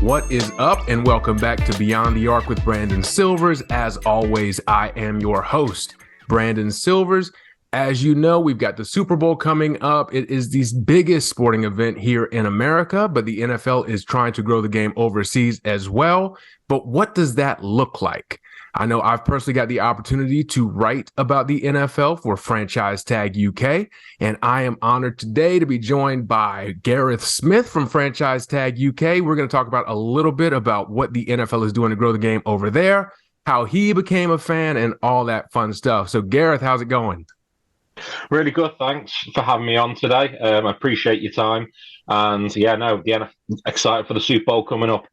What is up, and welcome back to Beyond the Arc with Brandon Silvers. As always, I am your host, Brandon Silvers. As you know, we've got the Super Bowl coming up. It is the biggest sporting event here in America, but the NFL is trying to grow the game overseas as well. But what does that look like? I know I've personally got the opportunity to write about the NFL for Franchise Tag UK, and I am honored today to be joined by Gareth Smith from Franchise Tag UK. We're going to talk about a little bit about what the NFL is doing to grow the game over there, how he became a fan, and all that fun stuff. So, Gareth, how's it going? Really good. Thanks for having me on today. I appreciate your time. And excited for the Super Bowl coming up.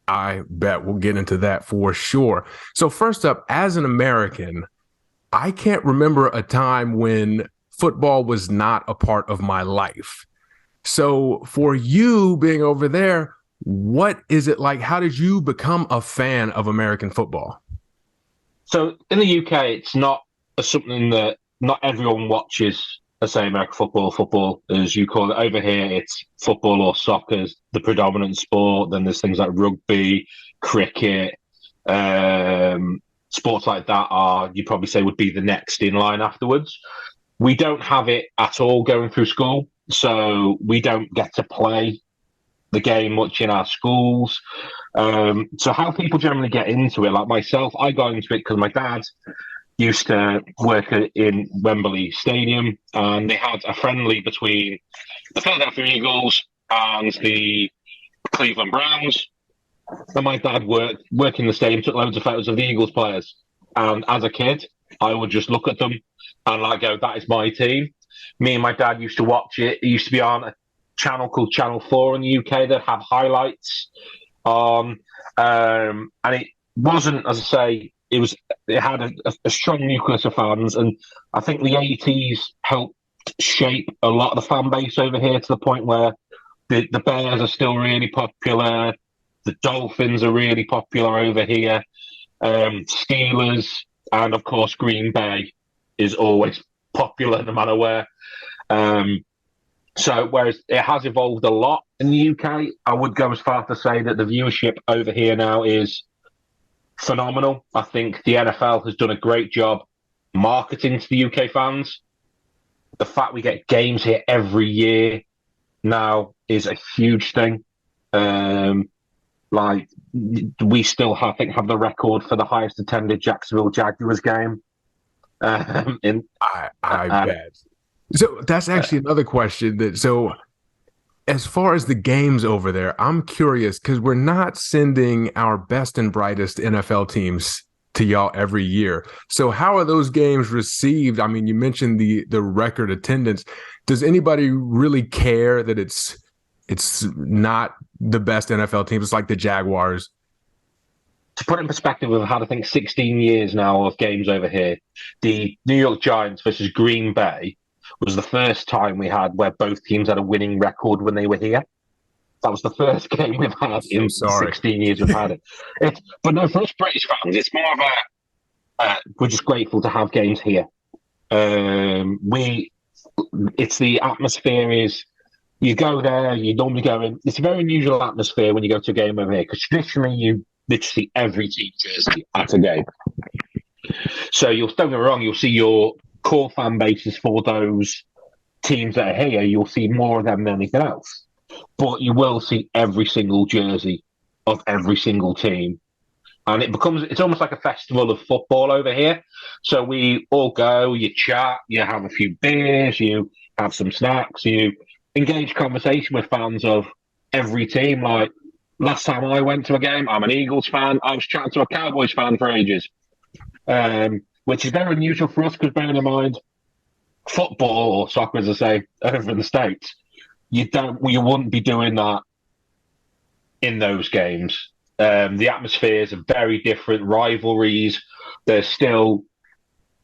I bet we'll get into that for sure. So first up, as an American, I can't remember a time when football was not a part of my life. So for you being over there, what is it like? How did you become a fan of American football? So in the UK, it's not something that not everyone watches. I say American football as you call it. Over here, it's football or soccer is the predominant sport. Then there's things like rugby, cricket, sports like that are, you probably say, would be the next in line afterwards. We don't have it at all going through school, so we don't get to play the game much in our schools. So how people generally get into it, like myself, I got into it because my dad used to work in Wembley Stadium, and they had a friendly between the Philadelphia Eagles and the Cleveland Browns. And my dad worked in the stadium, took loads of photos of the Eagles players. And as a kid, I would just look at them and go, that is my team. Me and my dad used to watch it. It used to be on a channel called Channel 4 in the UK that have highlights on. And it wasn't, as I say, it had a strong nucleus of fans, and I think the 80s helped shape a lot of the fan base over here to the point where the Bears are still really popular, the Dolphins are really popular over here, Steelers, and of course Green Bay is always popular no matter where. So whereas it has evolved a lot in the UK, I would go as far to say that the viewership over here now is phenomenal. I think the NFL has done a great job marketing to the UK fans. The fact we get games here every year now is a huge thing. We still have the record for the highest attended Jacksonville Jaguars game. I bet. So that's actually another question as far as the games over there, I'm curious because we're not sending our best and brightest NFL teams to y'all every year. So how are those games received? I mean, you mentioned the record attendance. Does anybody really care that it's not the best NFL teams? It's like the Jaguars. To put it in perspective, we've had, I think, 16 years now of games over here. The New York Giants versus Green Bay was the first time we had where both teams had a winning record when they were here. That was the first game we've had in 16 years we've had it. But no, for us British fans, it's more of we're just grateful to have games here. It's the atmosphere is, you go there, you normally go in. It's a very unusual atmosphere when you go to a game over here, because traditionally you literally see every team jersey at a game. So don't get me wrong, you'll see your core fan bases for those teams that are here, you'll see more of them than anything else. But you will see every single jersey of every single team. And it's almost like a festival of football over here. So we all go, you chat, you have a few beers, you have some snacks, you engage conversation with fans of every team. Like last time I went to a game, I'm an Eagles fan, I was chatting to a Cowboys fan for ages. Which is very unusual for us because, bearing in mind, football or soccer, as I say, over in the States, you wouldn't be doing that in those games. The atmospheres are very different, rivalries. They're still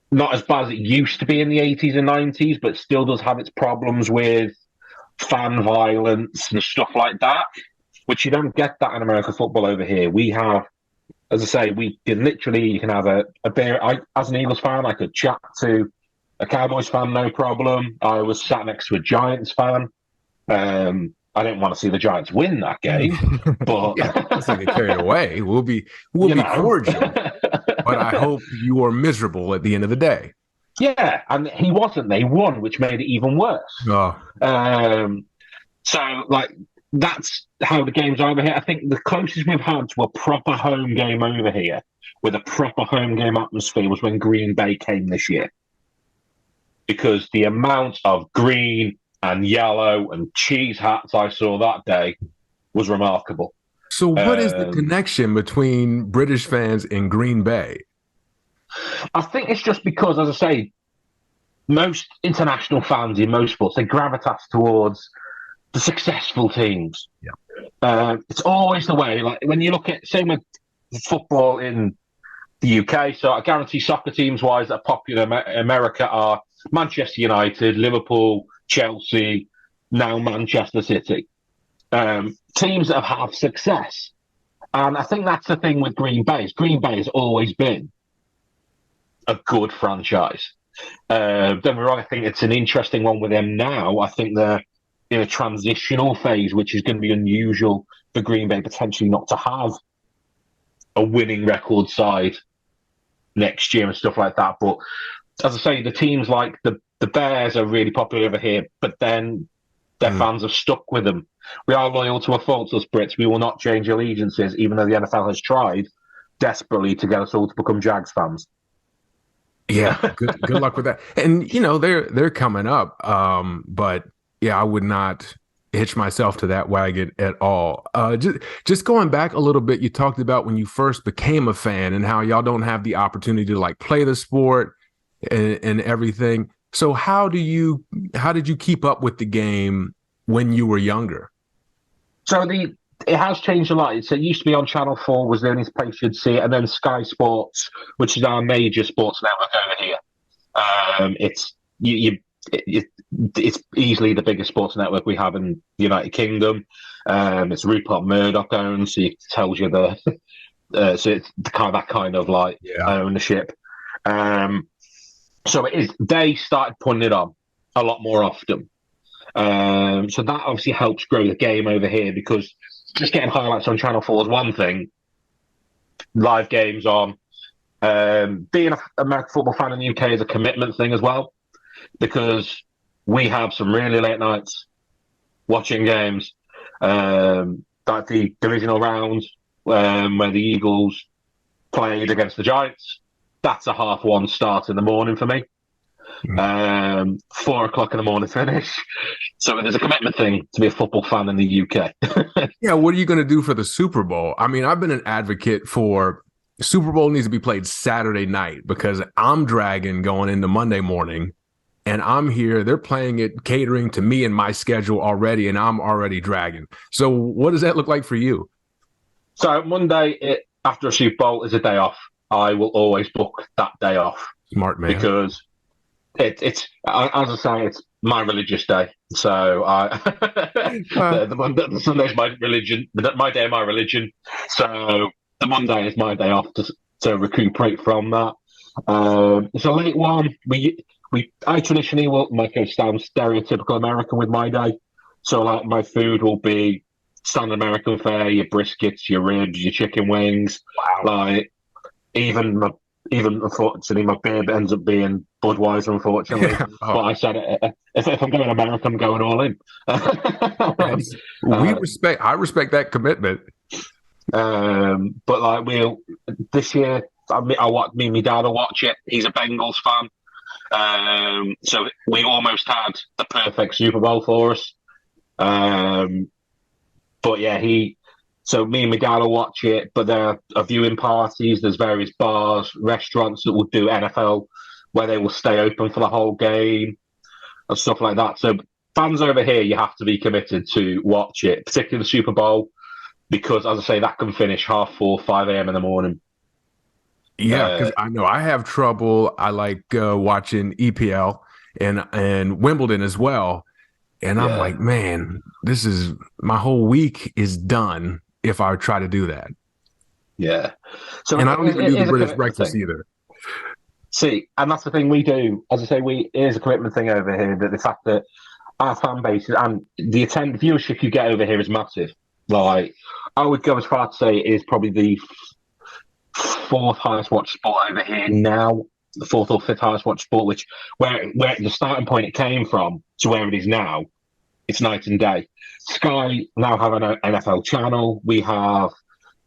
not as bad as it used to be in the 80s and 90s, but still does have its problems with fan violence and stuff like that, which you don't get that in American football over here. We have, as I say, you can have a beer. As an Eagles fan, I could chat to a Cowboys fan, no problem. I was sat next to a Giants fan. I didn't want to see the Giants win that game, but Yeah, let's not get carried away. We'll you be know, cordial, but I hope you are miserable at the end of the day. yeah, and he wasn't. They won, which made it even worse. Oh, Um, so like that's how the games are over here. I think the closest we've had to a proper home game over here with a proper home game atmosphere was when Green Bay came this year, because the amount of green and yellow and cheese hats I saw that day was remarkable. so what is the connection between British fans and Green Bay? I think it's just because, as I say, most international fans in most sports, they gravitate towards the successful teams. Yeah. It's always the way. Like when you look at, same with football in the UK, so I guarantee soccer teams wise that are popular in America are Manchester United, Liverpool, Chelsea, now Manchester City. Teams that have had success. And I think that's the thing with Green Bay. Green Bay has always been a good franchise. Don't get me wrong, I think it's an interesting one with them now. I think they're in a transitional phase, which is going to be unusual for Green Bay potentially not to have a winning record side next year and stuff like that. But as I say, the teams like the Bears are really popular over here, but then their fans have stuck with them. We are loyal to a fault, us Brits. We will not change allegiances, even though the NFL has tried desperately to get us all to become Jags fans. Yeah, good luck with that. And you know they're coming up, but yeah, I would not hitch myself to that wagon at all. Just going back a little bit, you talked about when you first became a fan and how y'all don't have the opportunity to like play the sport and everything. So how did you keep up with the game when you were younger? So it has changed a lot. So it used to be on Channel 4 was the only place you'd see it, and then Sky Sports, which is our major sports network over here. It's easily the biggest sports network we have in the United Kingdom. It's Rupert Murdoch owned, so it tells you so it's that kind of like ownership. So it is. They started putting it on a lot more often. So that obviously helps grow the game over here, because just getting highlights on Channel 4 is one thing. Live games on. Being an American football fan in the UK is a commitment thing as well, because we have some really late nights watching games. Like the divisional round where the Eagles played against the Giants. That's a 1:30 start in the morning for me. 4:00 in the morning finish. So there's a commitment thing to be a football fan in the UK. Yeah, what are you going to do for the Super Bowl? I mean, I've been an advocate for Super Bowl needs to be played Saturday night, because I'm dragging going into Monday morning, and I'm here. They're playing it, catering to me and my schedule already, and I'm already dragging. So what does that look like for you? So Monday after a Super Bowl is a day off. I will always book that day off. Smart man. Because it's as I say, it's my religious day. So the Sunday's my religion, my day, my religion. So the Monday is my day off to recuperate from that. It's a late one. I traditionally will make it sound stereotypical American with my day. So like my food will be standard American fare, your briskets, your ribs, your chicken wings. Wow. Like even unfortunately, my beer ends up being Budweiser, unfortunately. Yeah. Oh. But I said, if I'm going American, I'm going all in. I respect that commitment. But like this year, me and my dad will watch it. He's a Bengals fan. So we almost had the perfect Super Bowl for us. But yeah, so me and my dad will watch it, but there are viewing parties. There's various bars, restaurants that will do NFL, where they will stay open for the whole game and stuff like that. So fans over here, you have to be committed to watch it, particularly the Super Bowl, because as I say, that can finish 4:30, 5 a.m. in the morning. Yeah, because I know I have trouble. I like watching EPL and Wimbledon as well. And I'm like, man, this is my whole week is done if I try to do that. Yeah. So I don't even do the British breakfast either. See, and that's the thing we do. As I say, it is a commitment thing over here. That the fact that our fan base and the viewership you get over here is massive. Like, I would go as far to say it is probably the fourth highest watched sport over here now, the fourth or fifth highest watched sport, which where the starting point it came from to where it is now, it's night and day. Sky now have an NFL channel. We have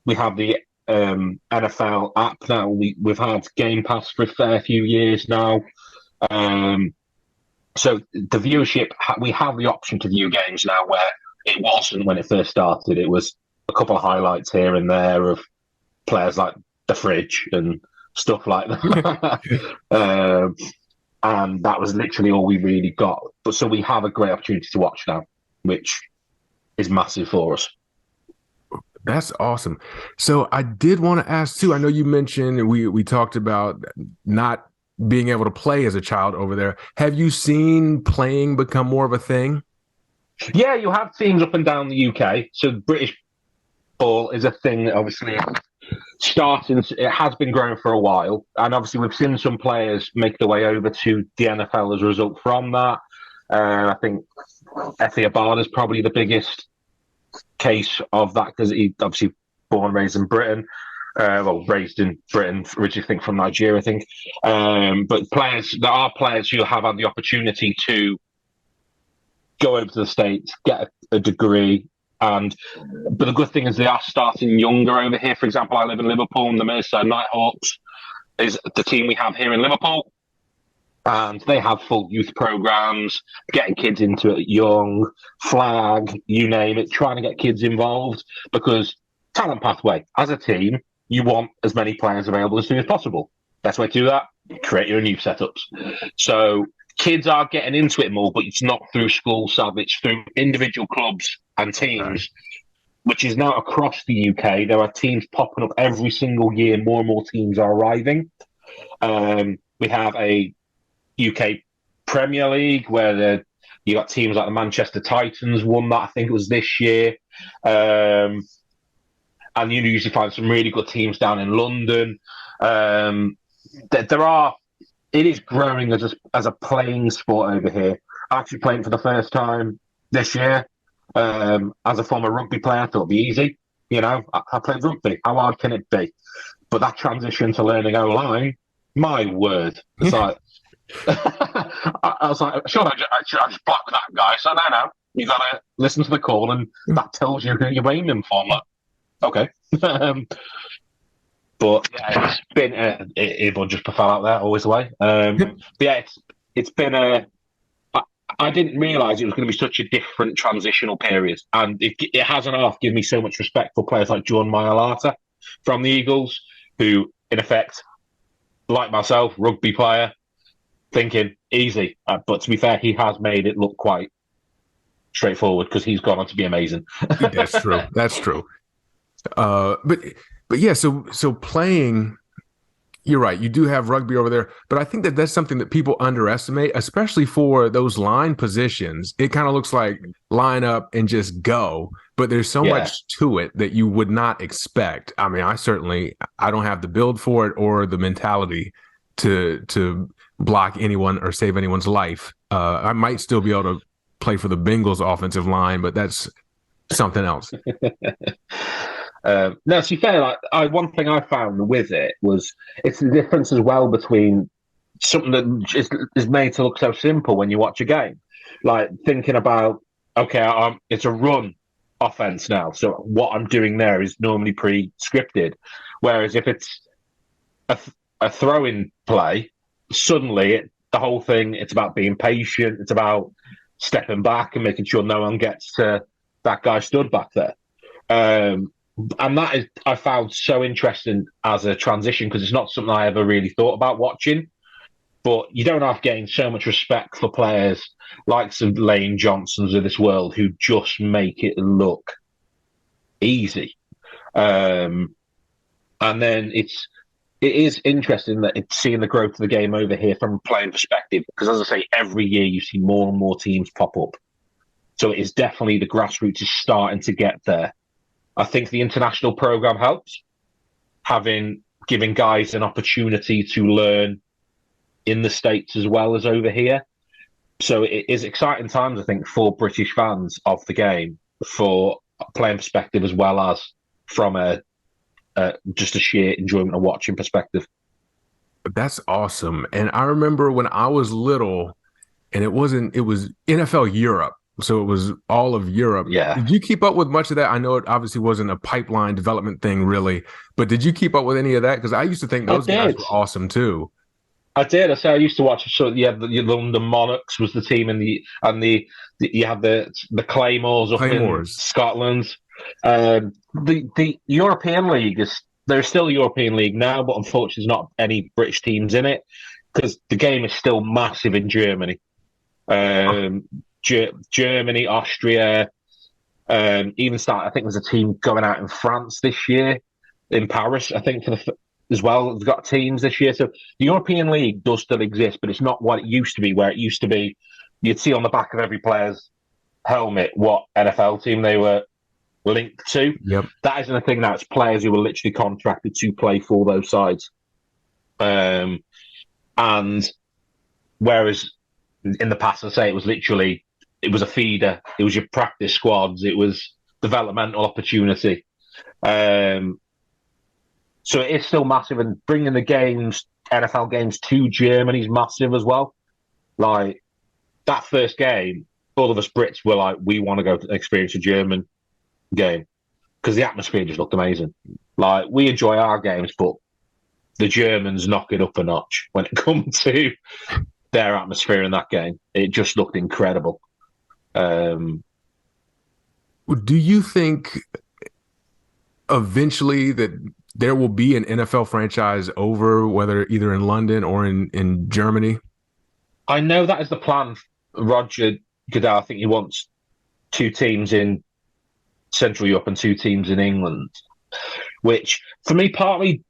the NFL app now. We've had Game Pass for a fair few years now. So the viewership, we have the option to view games now where it wasn't when it first started. It was a couple of highlights here and there of players like the Fridge and stuff like that. And that was literally all we really got. But so we have a great opportunity to watch now, which is massive for us. That's awesome. So I did want to ask too, I know you mentioned we talked about not being able to play as a child over there. Have you seen playing become more of a thing? Yeah, you have teams up and down the UK. So British ball is a thing that obviously starting, it has been growing for a while. And obviously we've seen some players make their way over to the NFL as a result from that. I think Efe Abada is probably the biggest case of that because he obviously born and raised in Britain. Raised in Britain, originally think from Nigeria, I think. But there are players who have had the opportunity to go over to the States, get a degree, but the good thing is they are starting younger over here. For example, I live in Liverpool, and the Merseyside Nighthawks is the team we have here in Liverpool, and they have full youth programs, getting kids into it young, flag, you name it, trying to get kids involved because talent pathway as a team. You want as many players available as soon as possible. Best way to do that, create your youth setups. So kids are getting into it more, but it's not through school, sadly. It's through individual clubs and teams, which is now across the UK. There are teams popping up every single year. More and more teams are arriving. We have a UK Premier League where you got teams like the Manchester Titans won that, I think it was this year. And you usually find some really good teams down in London. It is growing as a playing sport over here. I'm actually playing for the first time this year. As a former rugby player, I thought it'd be easy. You know, I played rugby. How hard can it be? But that transition to learning O-line, my word. It's like, I was like, sure, I just block that guy. So no, you got to listen to the call and that tells you who you're aiming for. Like, okay. But yeah, it's been everyone just fell out there always the way. But yeah, it's been I didn't realise it was going to be such a different transitional period, and it has and half given me so much respect for players like John Mailata from the Eagles, who in effect, like myself, rugby player, thinking easy. But to be fair, he has made it look quite straightforward because he's gone on to be amazing. That's true. That's true. But yeah, so playing, you're right. You do have rugby over there, but I think that's something that people underestimate, especially for those line positions. It kind of looks like line up and just go, but there's so much to it that you would not expect. I mean, I don't have the build for it or the mentality to block anyone or save anyone's life. I might still be able to play for the Bengals offensive line, but that's something else. No, to be fair, one thing I found with it was it's the difference as well between something that is made to look so simple when you watch a game. Like thinking about, okay, it's a run offense now, so what I'm doing there is normally pre-scripted. Whereas if it's a throw-in play, suddenly the whole thing, it's about being patient, it's about stepping back and making sure no one gets to that guy stood back there. And that is, I found so interesting as a transition because it's not something I ever really thought about watching. But you don't have to gain so much respect for players like some Lane Johnsons of this world who just make it look easy. And then it is interesting that it's seeing the growth of the game over here from a playing perspective because, as I say, every year you see more and more teams pop up. So it is definitely the grassroots is starting to get there. I think the international program helps, giving guys an opportunity to learn in the States as well as over here. So it is exciting times, I think, for British fans of the game, for a playing perspective as well as from just a sheer enjoyment of watching perspective. That's awesome. And I remember when I was little, and it was NFL Europe. So it was all of Europe. Yeah, Did you keep up with much of that? I know it obviously wasn't a pipeline development thing really, but did you keep up with any of that? Because I used to think I those guys did. were awesome too. I did. I say I used to watch. So yeah, the London Monarchs was the team, and you have the Claymores up in Claymores. Scotland. The European League is there's still a European League now, but unfortunately, there's not any British teams in it because the game is still massive in Germany. Um, Germany, Austria, even start. I think there's a team going out in France this year, in Paris. I think as well. They've got teams this year, so the European League does still exist, but it's not what it used to be. Where it used to be, you'd see on the back of every player's helmet what NFL team they were linked to. Yep. That isn't a thing now. It's players who were literally contracted to play for those sides. And whereas in the past, I say it was a feeder. It was your practice squads. It was developmental opportunity. Um, so it is still massive, and bringing the games, NFL games to Germany is massive as well. Like that first game, all of us Brits were like, we want to go to experience a German game because the atmosphere just looked amazing. Like we enjoy our games, but the Germans knock it up a notch when it comes to their atmosphere in that game. It just looked incredible. Do you think eventually that there will be an NFL franchise over, whether either in London or in Germany? I know that is the plan. Roger Goodell, I think he wants two teams in Central Europe and two teams in England, which for me, partly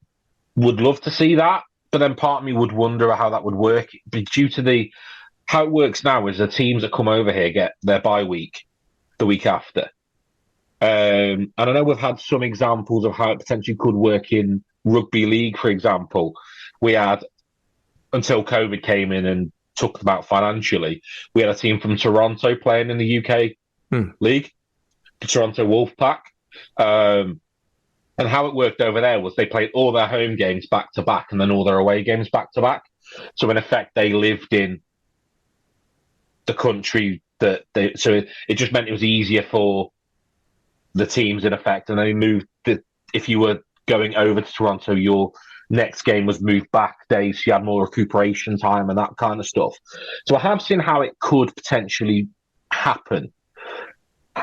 would love to see that, but then part of me would wonder how that would work. But due to how it works now is the teams that come over here get their bye week the week after. And I know we've had some examples of how it potentially could work in rugby league, for example. We had, until COVID came in and took them out financially, we had a team from Toronto playing in the UK league, the Toronto Wolfpack. And how it worked over there was they played all their home games back to back and then all their away games back to back. So in effect, they lived in the country so it just meant it was easier for the teams in effect. And they moved if you were going over to Toronto, your next game was moved back days. So you had more recuperation time and that kind of stuff. So I have seen how it could potentially happen.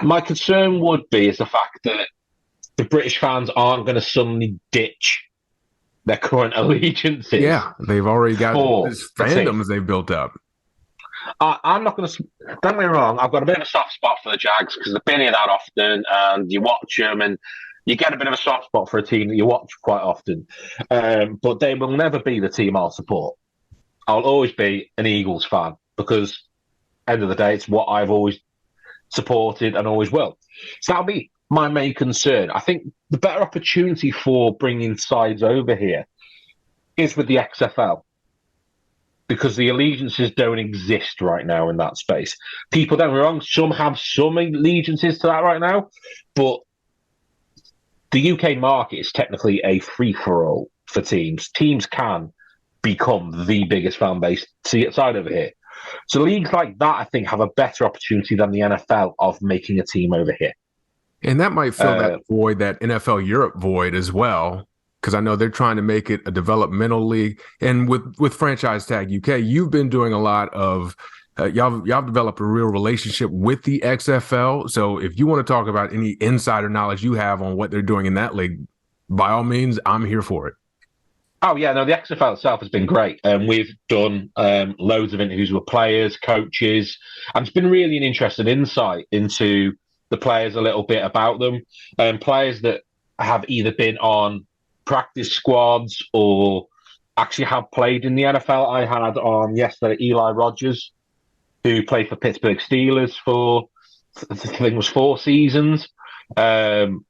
My concern would be is the fact that the British fans aren't going to suddenly ditch their current allegiances. Yeah, they've already got this fandoms they've built up. I'm not going to. Don't get me wrong. I've got a bit of a soft spot for the Jags because they've been here that often, and you watch them, and you get a bit of a soft spot for a team that you watch quite often. But they will never be the team I'll support. I'll always be an Eagles fan because, end of the day, it's what I've always supported and always will. So that'll be my main concern. I think the better opportunity for bringing sides over here is with the XFL because the allegiances don't exist right now in that space. People, don't get me wrong, some have some allegiances to that right now, but the UK market is technically a free-for-all for teams. Teams can become the biggest fan base side over here. So leagues like that, I think, have a better opportunity than the NFL of making a team over here. And that might fill that void, that NFL Europe void as well, because I know they're trying to make it a developmental league. And with Franchise Tag UK, you've been doing a lot of y'all developed a real relationship with the XFL. So if you want to talk about any insider knowledge you have on what they're doing in that league, by all means, I'm here for it. Oh, yeah, no, the XFL itself has been great. We've done loads of interviews with players, coaches, and it's been really an interesting insight into the players, a little bit about them. Players that have either been on practice squads or actually have played in the NFL. I had on yesterday Eli Rogers, who played for Pittsburgh Steelers for, I think it was 4 seasons. And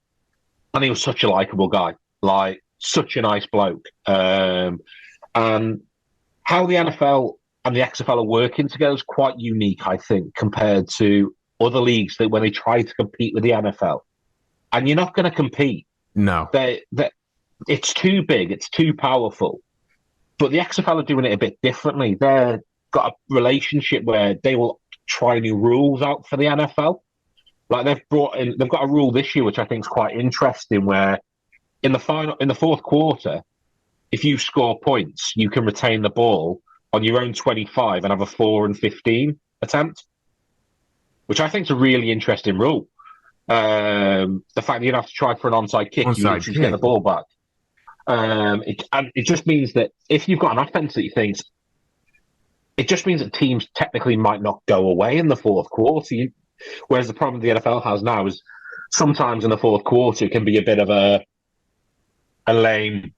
he was such a likable guy, like such a nice bloke. And how the NFL and the XFL are working together is quite unique, I think, compared to other leagues that when they try to compete with the NFL. And you're not going to compete. No. It's too big, it's too powerful. But the XFL are doing it a bit differently. They've got a relationship where they will try new rules out for the NFL. Like they've got a rule this year, which I think is quite interesting, where in the fourth quarter, if you score points, you can retain the ball on your own 25 and have a 4 and 15 attempt, which I think is a really interesting rule. The fact that you don't have to try for an onside kick, you literally get the ball back. It just means that if you've got an offense that you think, it just means that teams technically might not go away in the fourth quarter. Whereas the problem the NFL has now is sometimes in the fourth quarter it can be a bit of a lame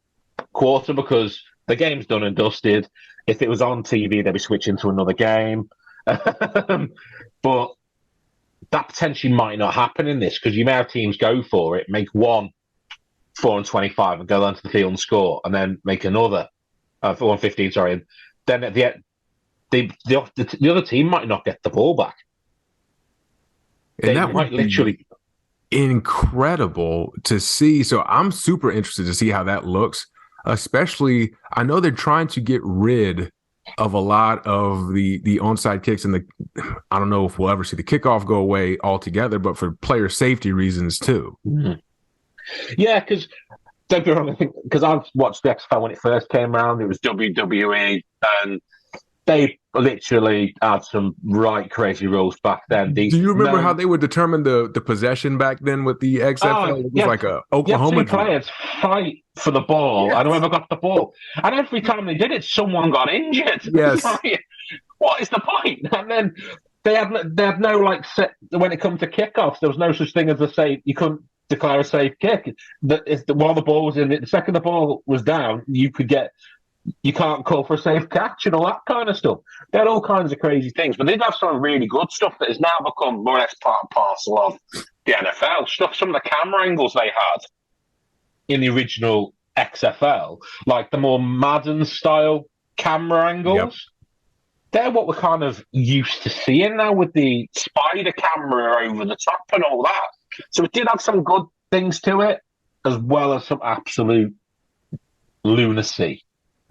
quarter because the game's done and dusted. If it was on TV, they'd be switching to another game. But that potentially might not happen in this because you may have teams go for it, make one 4 and 25 and go onto the field and score, and then make another 4 and 15, sorry. And then at the other team might not get the ball back. And that might literally incredible to see. So I'm super interested to see how that looks, especially I know they're trying to get rid of a lot of the onside kicks and I don't know if we'll ever see the kickoff go away altogether, but for player safety reasons too. Mm-hmm. Yeah, because don't be wrong, I think because I've watched the XFL when it first came around, it was WWE, and they literally had some right crazy rules back then. Do you remember how they would determine the possession back then with the XFL? It was like a Oklahoma. Players fight for the ball. Yes. And whoever got the ball. And every time they did it, someone got injured. Yes. What is the point? And then they had no like set when it comes to kickoffs. There was no such thing as a safe. You couldn't declare a safe kick. While the ball was in it, the second the ball was down, you can't call for a safe catch and all that kind of stuff. They had all kinds of crazy things, but they'd have some really good stuff that has now become more or less part and parcel of the NFL stuff. Some of the camera angles they had in the original XFL, like the more Madden style camera angles, they're what we're kind of used to seeing now with the spider camera over the top and all that. So it did have some good things to it, as well as some absolute lunacy.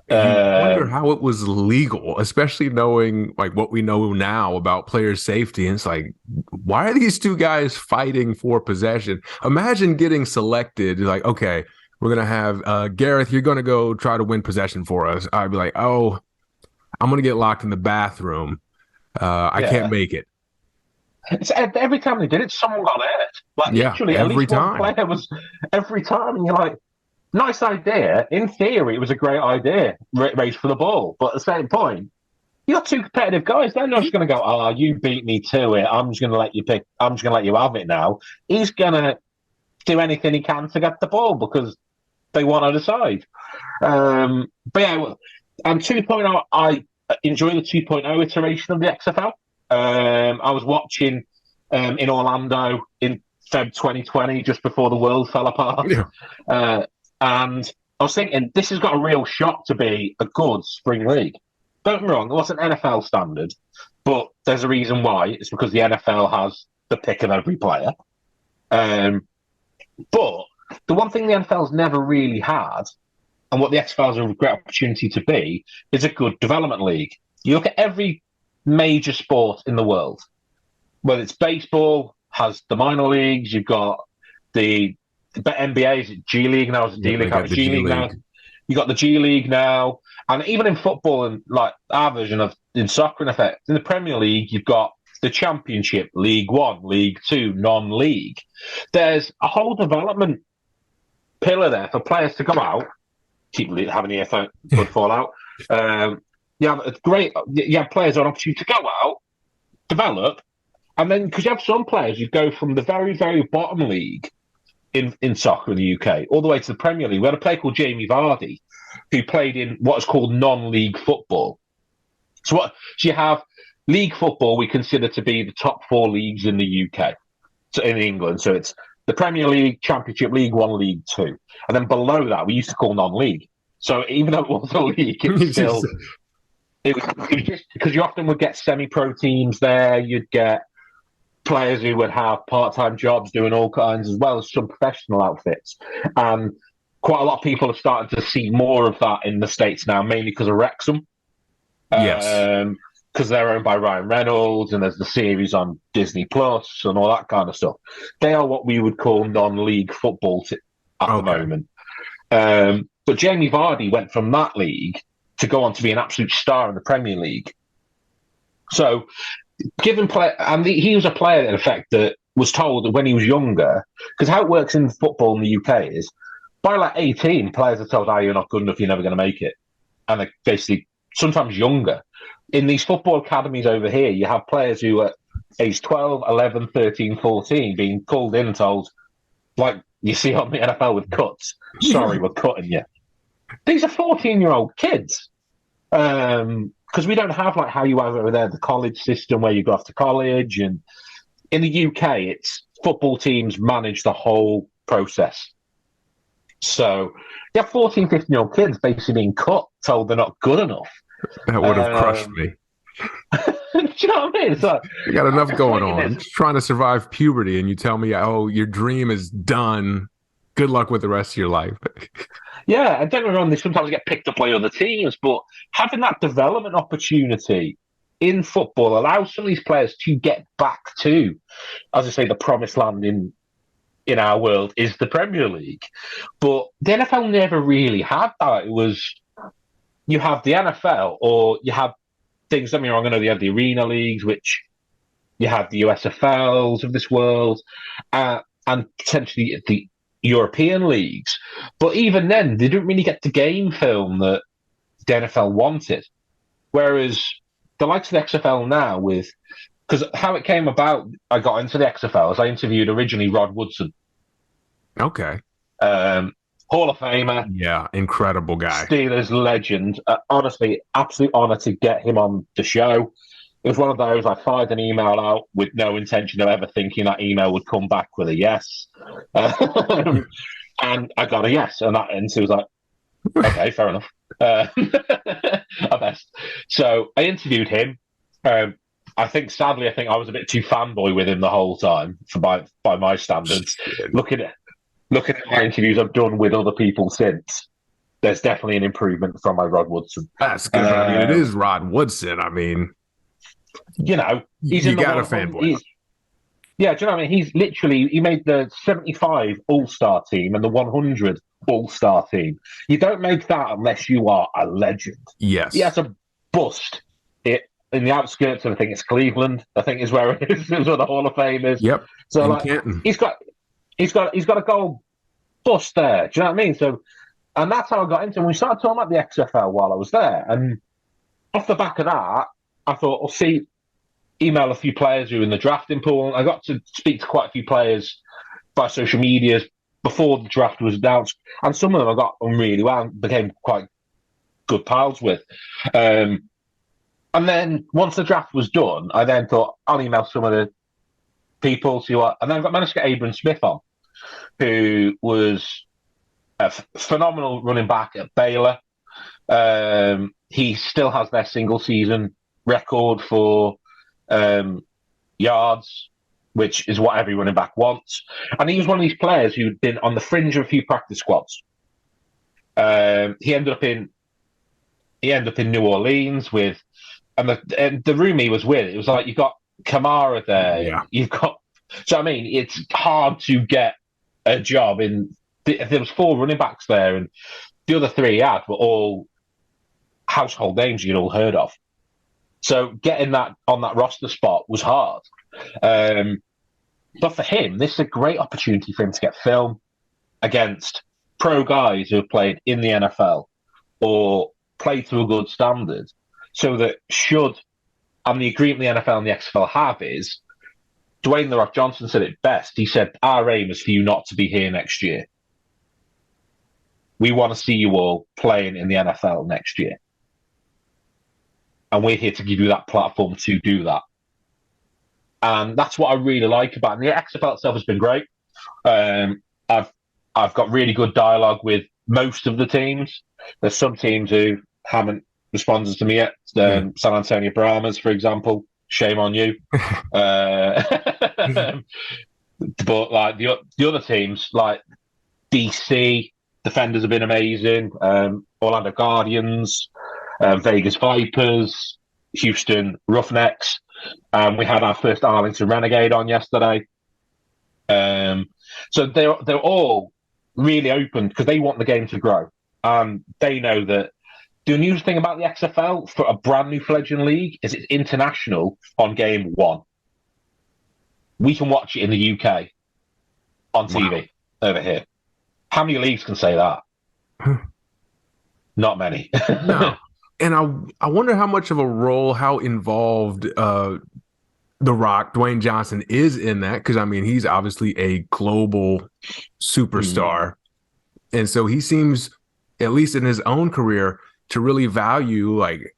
You wonder how it was legal, especially knowing like what we know now about player safety. And it's like, why are these two guys fighting for possession? Imagine getting selected, like, okay, we're going to have Gareth, you're going to go try to win possession for us. I'd be like, oh, I'm going to get locked in the bathroom. I can't make it. Every time they did it, someone got hurt. Like literally, every time. One player was every time, and you're like, nice idea. In theory, it was a great idea. Race for the ball, but at the same point, you got two competitive guys. They're not just going to go, "Oh, you beat me to it. I'm just going to let you pick. I'm just going to let you have it now." He's going to do anything he can to get the ball because they want to decide. But yeah, and 2.0, I enjoy the 2.0 iteration of the XFL. I was watching in Orlando in Feb 2020, just before the world fell apart. Yeah. And I was thinking, this has got a real shot to be a good spring league. Don't get me wrong, it wasn't NFL standard, but there's a reason why. It's because the NFL has the pick of every player. But the one thing the NFL's never really had, and what the XFL is a great opportunity to be, is a good development league. You look at every major sport in the world, whether it's baseball, has the minor leagues, you've got the NBA, is it G League now? Is it D League? G League now. You got the G League now, and even in football and like our version of in soccer, in effect, in the Premier League, you've got the Championship, League One, League Two, non-league. There's a whole development pillar there for players to go out, keep having the earphone fall out. You have players on opportunity to go out, develop, and then because you have some players, you go from the very, very bottom league in soccer in the UK all the way to the Premier League. We had a player called Jamie Vardy who played in what's called non-league football. So you have league football we consider to be the top 4 leagues in the UK, so in England. So it's the Premier League, Championship, League One, League Two, and then below that we used to call non-league. So even though it was a league, it's still it was just because you often would get semi-pro teams there. You'd get players who would have part-time jobs doing all kinds, as well as some professional outfits. And quite a lot of people are starting to see more of that in the States now, mainly because of Wrexham. Yes. Because they're owned by Ryan Reynolds, and there's the series on Disney Plus and all that kind of stuff. They are what we would call non-league football at the Okay. moment. But Jamie Vardy went from that league to go on to be an absolute star in the Premier League. So, given play, and he was a player in effect that was told that when he was younger, because how it works in football in the UK is by like 18, players are told, "Oh, you're not good enough, you're never going to make it," and they basically sometimes younger. In these football academies over here, you have players who are age 12, 11, 13, 14 being called in and told, like you see on the NFL with cuts, sorry, we're cutting you. These are 14-year-old kids. Because we don't have like how you have over there, the college system where you go off to college. And in the UK, it's football teams manage the whole process. So you have 14, 15-year-old kids basically being cut, told they're not good enough. That would have crushed me. Do you know what I mean? It's like, You got enough going on. I'm just trying to survive puberty, and you tell me, oh, your dream is done. Good luck with the rest of your life. Yeah, and don't get me wrong, they sometimes get picked up by other teams, but having that development opportunity in football allows some of these players to get back to, as I say, the promised land in our world is the Premier League. But the NFL never really had that. It was, you have the NFL, or you have things, don't get me wrong, I know you have the arena leagues, which you have the USFLs of this world, and potentially the European leagues. But even then, they didn't really get the game film that the NFL wanted. Whereas the likes of the XFL now, because how it came about, I got into the XFL, as I interviewed originally Rod Woodson. Okay. Hall of Famer. Yeah, incredible guy. Steelers legend. Honestly, absolute honor to get him on the show. It was one of those, I fired an email out with no intention of ever thinking that email would come back with a yes. And I got a yes. And so it was like, okay, fair enough. At best. So I interviewed him. Sadly, I think I was a bit too fanboy with him the whole time by my standards. Looking at my interviews I've done with other people since, there's definitely an improvement from my Rod Woodson. That's good. I mean, it is Rod Woodson. I mean, you know, he's you got a fanboy. Yeah, do you know what I mean? He made the 75 All-Star team and the 100 All-Star team. You don't make that unless you are a legend. Yes. He has a bust in the outskirts of, I think it's Cleveland, I think is where it is, where the Hall of Fame is. Yep. So in like, Canton. he's got a gold bust there. Do you know what I mean? So, and that's how I got into it. We started talking about the XFL while I was there. And off the back of that, I thought, I'll email a few players who were in the drafting pool. I got to speak to quite a few players by social media before the draft was announced, and some of them I got on really well and became quite good pals with. And then once the draft was done, I then thought I'll email some of the people, see what, and then I managed to get Gareth Smith on, who was a phenomenal running back at Baylor. He still has their single season record for yards, which is what every running back wants. And he was one of these players who'd been on the fringe of a few practice squads. He ended up in New Orleans with, and the room he was with, it was like you've got Kamara there. Yeah. You've got, so I mean, it's hard to get a job in. There was 4 running backs there, and the other 3 he had were all household names you'd all heard of. So getting that on that roster spot was hard. But for him, this is a great opportunity for him to get film against pro guys who have played in the NFL or played to a good standard. So that and the agreement the NFL and the XFL have is, Dwayne "The Rock" Johnson said it best. He said, our aim is for you not to be here next year. We want to see you all playing in the NFL next year. And we're here to give you that platform to do that. And that's what I really like about it. And the XFL itself has been great. I've got really good dialogue with most of the teams. There's some teams who haven't responded to me yet. San Antonio Brahmas, for example. Shame on you. But like the other teams, like DC, defenders have been amazing. Orlando Guardians, Vegas Vipers, Houston Roughnecks. We had our first Arlington Renegade on yesterday. So they're all really open because they want the game to grow. They know that the unusual thing about the XFL for a brand new fledgling league is it's international on game one. We can watch it in the UK on TV over here. How many leagues can say that? Not many. No. And I wonder how much of a role, how involved The Rock, Dwayne Johnson, is in that. Because, I mean, he's obviously a global superstar. And so he seems, at least in his own career, to really value, like,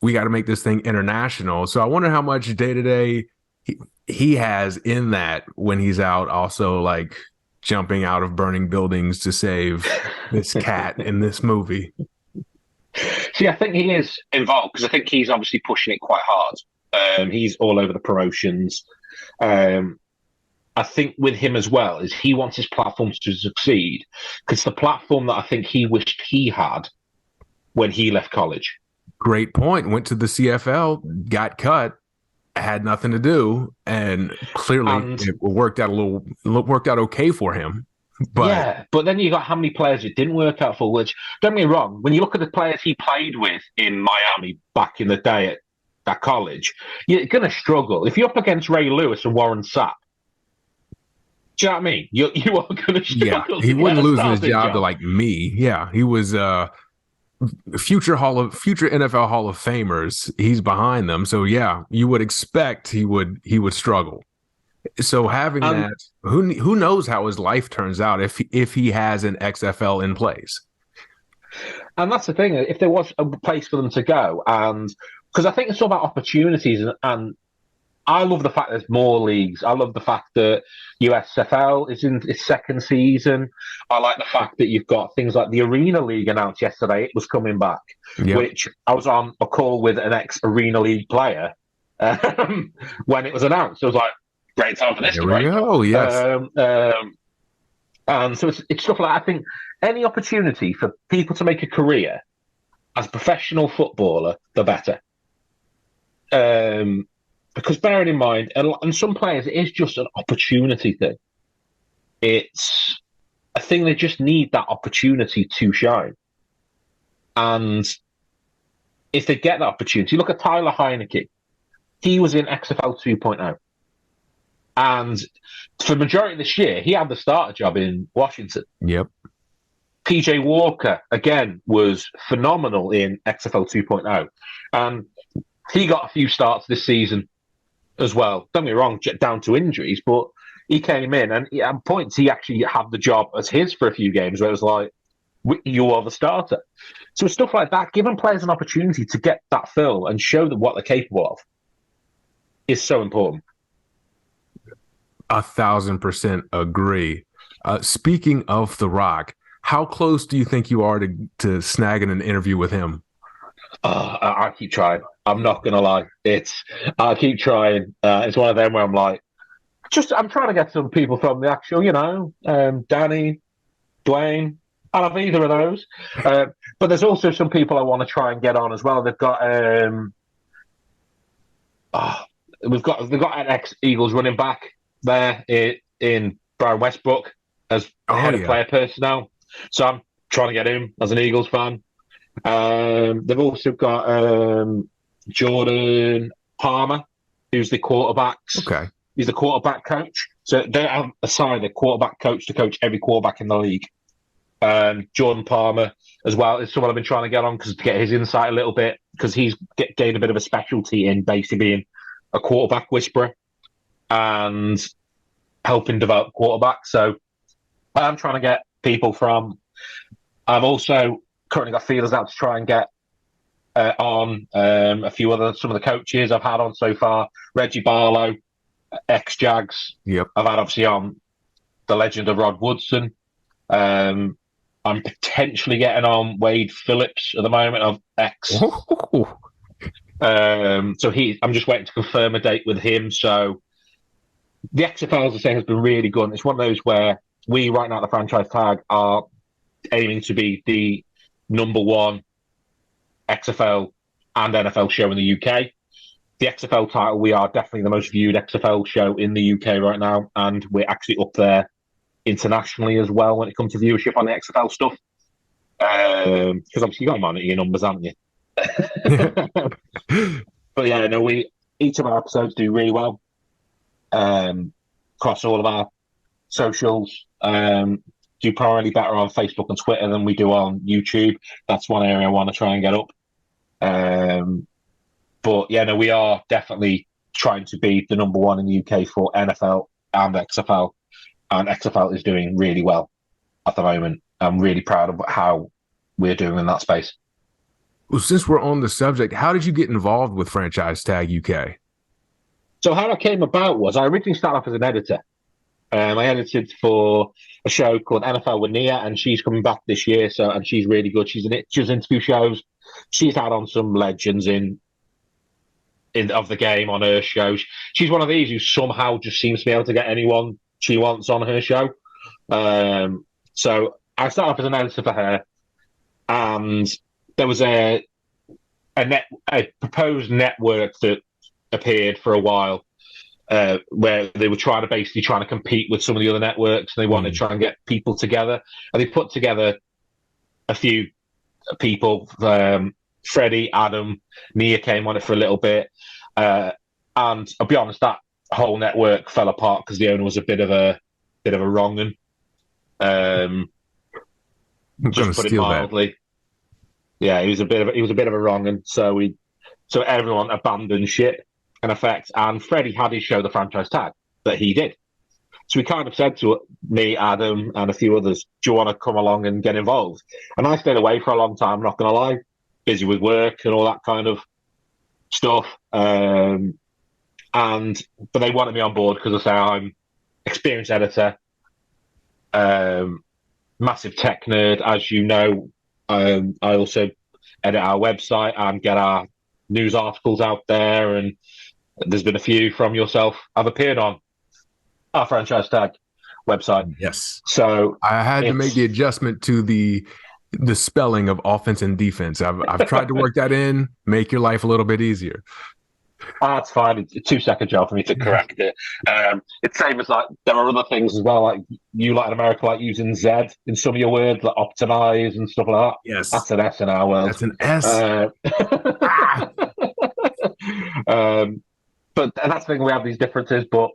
we got to make this thing international. So I wonder how much day-to-day he has in that when he's out also, like, jumping out of burning buildings to save this cat in this movie. See, I think he is involved because I think he's obviously pushing it quite hard. He's all over the promotions. I think with him as well is he wants his platforms to succeed because the platform that I think he wished he had when he left college. Great point. Went to the CFL, got cut, had nothing to do, and clearly it worked out okay for him. But yeah, but then you got how many players it didn't work out for, which, don't get me wrong, when you look at the players he played with in Miami back in the day at college, you're going to struggle. If you're up against Ray Lewis and Warren Sapp, do you know what I mean? You are going to struggle. Yeah, he wouldn't lose his job to like me. Yeah, he was future NFL Hall of Famers. He's behind them. So yeah, you would expect he would struggle. So having that, who knows how his life turns out if he has an XFL in place. And that's the thing. If there was a place for them to go, and because I think it's all about opportunities, and I love the fact there's more leagues. I love the fact that USFL is in its second season. I like the fact that you've got things like the Arena League announced yesterday. It was coming back, which I was on a call with an ex-Arena League player when it was announced. I was like, great time for this to break. Oh, yes. And so it's stuff like, I think any opportunity for people to make a career as a professional footballer, the better. Because bearing in mind, and some players, it is just an opportunity thing. It's a thing they just need that opportunity to shine. And if they get that opportunity, look at Tyler Heineke. He was in XFL 2.0. And for the majority of this year, he had the starter job in Washington. Yep. PJ Walker, again, was phenomenal in XFL 2.0. And he got a few starts this season as well. Don't get me wrong, down to injuries, but he came in and at points he actually had the job as his for a few games where it was like, you are the starter. So stuff like that, giving players an opportunity to get that fill and show them what they're capable of is so important. 1,000% agree. Speaking of The Rock, how close do you think you are to snagging an interview with him? I keep trying. I'm not going to lie. I keep trying. It's one of them where I'm like, I'm trying to get some people from the actual, Danny, Dwayne. I love either of those. But there's also some people I want to try and get on as well. They've got, they've got an ex-Eagles running back there in Brian Westbrook as head of player personnel. So I'm trying to get him as an Eagles fan. They've also got Jordan Palmer, who's the quarterbacks. Okay. He's the quarterback coach. So they have assigned a quarterback coach to coach every quarterback in the league. Jordan Palmer as well is someone I've been trying to get on to get his insight a little bit because he's gained a bit of a specialty in basically being a quarterback whisperer and helping develop quarterbacks. So I'm trying to get people from. I've also currently got feelers out to try and get on some of the coaches I've had on so far. Reggie Barlow, ex-Jags. Yep. I've had obviously on the legend of Rod Woodson. I've I'm potentially getting on Wade Phillips at the moment of X. Oh. So I'm just waiting to confirm a date with him. So the XFL, as I say, has been really good. It's one of those where we, right now at the franchise tag, are aiming to be the number one XFL and NFL show in the UK. The XFL title, we are definitely the most viewed XFL show in the UK right now, and we're actually up there internationally as well when it comes to viewership on the XFL stuff. Because obviously you got to monitor your numbers, haven't you? But yeah, no, each of our episodes do really well across all of our socials. Do primarily better on Facebook and Twitter than we do on YouTube. That's one area I want to try and get up. But yeah, no, we are definitely trying to be the number one in the UK for NFL and XFL, and XFL is doing really well at the moment. I'm really proud of how we're doing in that space. Well, since we're on the subject, how did you get involved with Franchise Tag UK? So how that came about was I originally started off as an editor. I edited for a show called NFL with Nia, and she's coming back this year. And she's really good. She does interview shows. She's had on some legends of the game on her show. She's one of these who somehow just seems to be able to get anyone she wants on her show. So I started off as an editor for her, and there was a proposed network that appeared for a while, where they were trying to compete with some of the other networks, and they wanted to try and get people together. And they put together a few people. Freddie, Adam, Nia came on it for a little bit. And I'll be honest, that whole network fell apart because the owner was a bit of a wrong un. Just put it mildly. That. Yeah, he was a bit of a wrong un. So everyone abandoned ship in effect. And Freddie had his show, The Franchise Tag, that he did. So we kind of said to me, Adam, and a few others, do you want to come along and get involved? And I stayed away for a long time, not going to lie, busy with work and all that kind of stuff. But they wanted me on board because I say I'm experienced editor, massive tech nerd, as you know. I also edit our website and get our news articles out there, and there's been a few from yourself I've appeared on our Franchise Tag website. Yes. So I had to make the adjustment to the spelling of offense and defense. I've tried to work that in, make your life a little bit easier. That's fine. It's a 2-second job for me to correct it. It's same as like there are other things as well. Like you, like in America, like using Z in some of your words, like optimize and stuff like that. Yes, that's an S in our world. That's an S. But that's the thing. We have these differences, but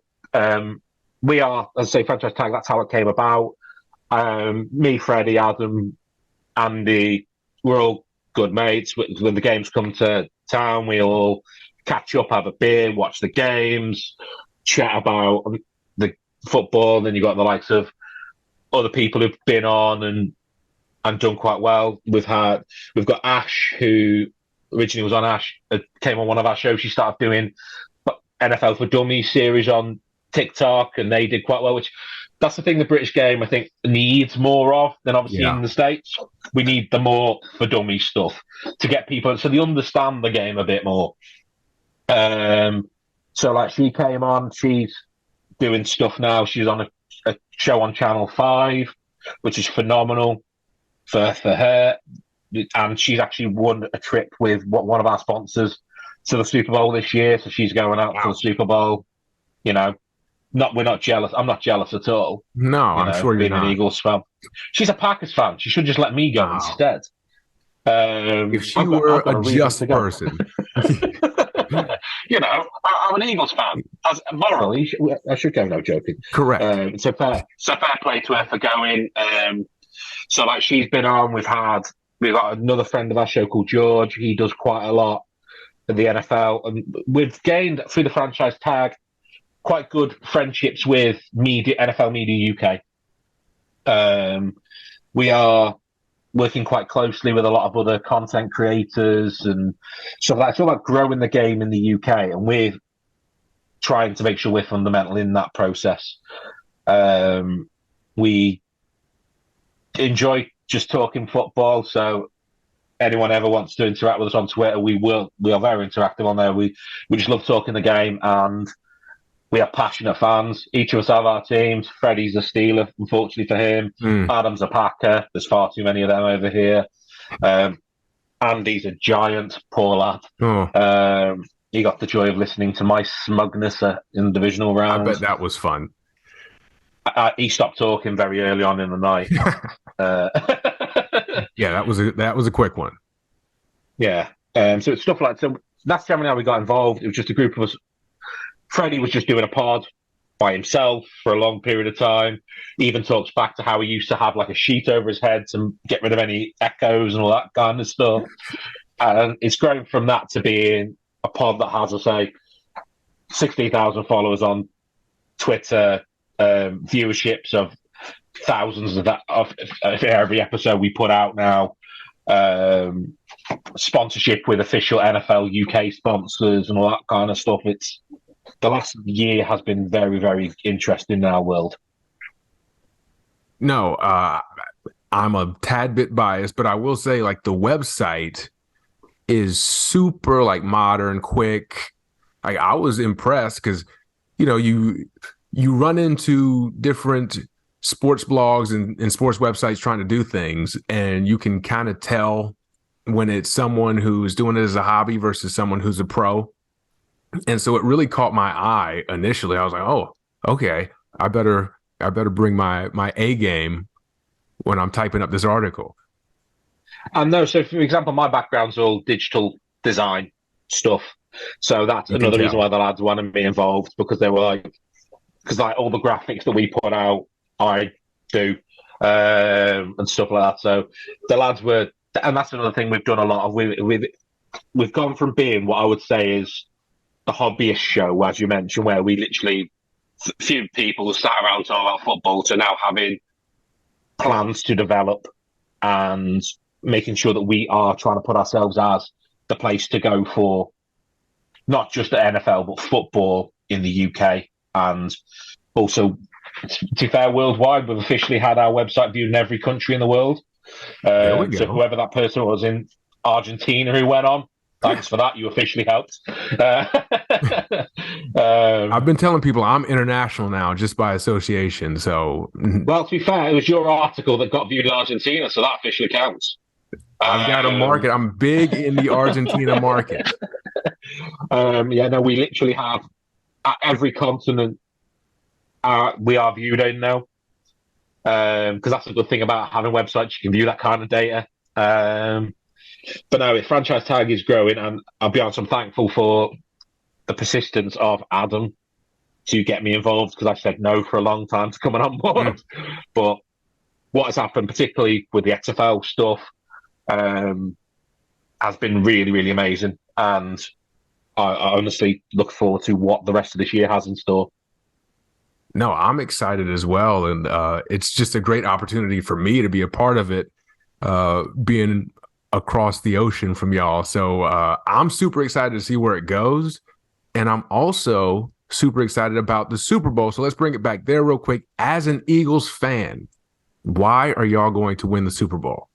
we are, as I say, Franchise Tag. That's how it came about. Me, Freddie, Adam, Andy, we're all good mates. When the games come to town, we all catch up, have a beer, watch the games, chat about the football. And then you've got the likes of other people who've been on and done quite well. We've got Ash, who originally was on Ash, came on one of our shows. She started doing NFL for Dummies series on TikTok, and they did quite well, which that's the thing the British game, I think, needs more of than obviously in the States. We need the more for Dummies stuff to get people so they understand the game a bit more. So like she came on, she's doing stuff now. She's on a show on Channel 5, which is phenomenal for her. And she's actually won a trip with one of our sponsors to the Super Bowl this year. So she's going out to the Super Bowl. You know, we're not jealous. I'm not jealous at all. No, I'm sure you're not. Being an Eagles fan. She's a Packers fan. She should just let me go instead. If she were a just person. You know, I'm an Eagles fan. Morally, I should go. No joking. Correct. So fair play to her for going. So like she's been on. We've got another friend of our show called George. He does quite a lot in the NFL, and we've gained through the Franchise Tag quite good friendships with NFL Media UK. We are working quite closely with a lot of other content creators and stuff like that. It's all about growing the game in the UK, and we're trying to make sure we're fundamental in that process. We enjoy just talking football. So anyone ever wants to interact with us on Twitter, we will. We are very interactive on there. We just love talking the game, and we are passionate fans. Each of us have our teams. Freddie's a Steeler, unfortunately for him. Adam's a Packer. There's far too many of them over here. Andy's a Giant, poor lad. He got the joy of listening to my smugness in the divisional round. I bet that was fun. He stopped talking very early on in the night. Yeah, that was a quick one. Yeah. So it's stuff like so. That's generally how we got involved. It was just a group of us. Freddie was just doing a pod by himself for a long period of time. He even talks back to how he used to have like a sheet over his head to get rid of any echoes and all that kind of stuff. And it's grown from that to being a pod that has, I say, 60,000 followers on Twitter, viewerships of thousands of every episode we put out now, sponsorship with official NFL UK sponsors and all that kind of stuff. It's the last year has been very, very interesting in our world. No, I'm a tad bit biased, but I will say like the website is super like modern, quick. I was impressed because, you know, you run into different sports blogs and sports websites trying to do things, and you can kind of tell when it's someone who's doing it as a hobby versus someone who's a pro. And so it really caught my eye initially. I was like, oh, okay, I better bring my A game when I'm typing up this article. And no, so for example, my background's all digital design stuff. So that's another reason why the lads wanted to be involved, because they were because all the graphics that we put out, I do, and stuff like that. So the lads were, and that's another thing we've done a lot of. We've gone from being what I would say is the hobbyist show, as you mentioned, where we literally few people sat around talking about football, to now having plans to develop and making sure that we are trying to put ourselves as the place to go for not just the NFL, but football in the UK. And also, to be fair, worldwide, we've officially had our website viewed in every country in the world. So whoever that person was in Argentina who went on, thanks for that. You officially helped. I've been telling people I'm international now just by association. So, well, to be fair, it was your article that got viewed in Argentina, so that officially counts. I've got a market. I'm big in the Argentina market. Yeah, no, we literally have at every continent we are viewed in now. Because that's a good thing about having websites. You can view that kind of data. But no, franchise tag is growing, and I'll be honest, I'm thankful for the persistence of Adam to get me involved, because I said no for a long time to coming on board. But what has happened, particularly with the XFL stuff, has been really, really amazing. And I honestly look forward to what the rest of this year has in store. No, I'm excited as well. And it's just a great opportunity for me to be a part of it, being across the ocean from y'all. So I'm super excited to see where it goes. And I'm also super excited about the Super Bowl. So let's bring it back there real quick. As an Eagles fan, why are y'all going to win the Super Bowl?